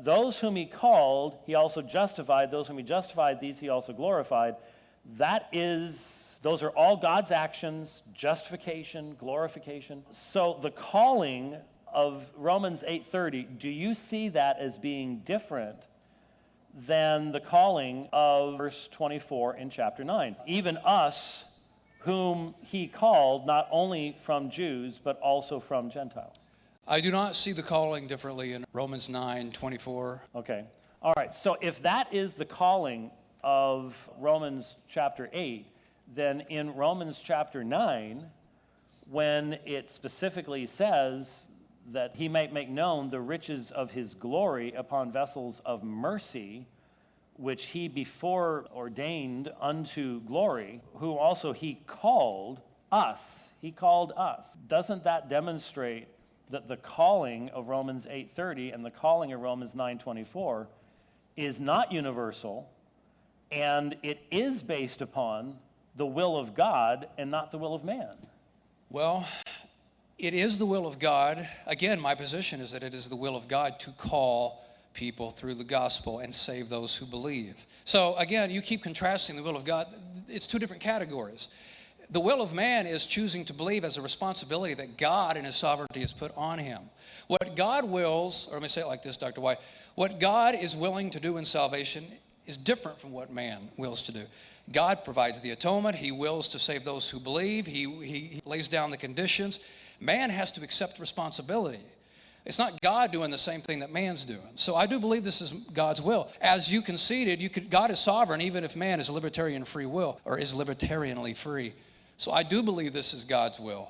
those whom he called, he also justified. Those whom he justified, these he also glorified. Those are all God's actions, justification, glorification. So the calling of Romans 8:30, do you see that as being different than the calling of verse 24 in chapter 9? Even us, whom he called, not only from Jews, but also from Gentiles. I do not see the calling differently in Romans 9:24. Okay. All right. So if that is the calling of Romans chapter 8, then in Romans chapter 9, when it specifically says that he might make known the riches of his glory upon vessels of mercy, which he before ordained unto glory, who also he called us. He called us. Doesn't that demonstrate that the calling of Romans 8:30 and the calling of Romans 9:24 is not universal, and it is based upon the will of God and not the will of man? Well, it is the will of God. Again, my position is that it is the will of God to call people through the gospel and save those who believe. So again, you keep contrasting the will of God. It's two different categories. The will of man is choosing to believe as a responsibility that God in his sovereignty has put on him. What God wills, or let me say it like this, Dr. White, what God is willing to do in salvation is different from what man wills to do. God provides the atonement. He wills to save those who believe. He lays down the conditions. Man has to accept responsibility. It's not God doing the same thing that man's doing. So I do believe this is God's will. As you conceded, God is sovereign even if man is libertarian free will or is libertarianly free. So I do believe this is God's will.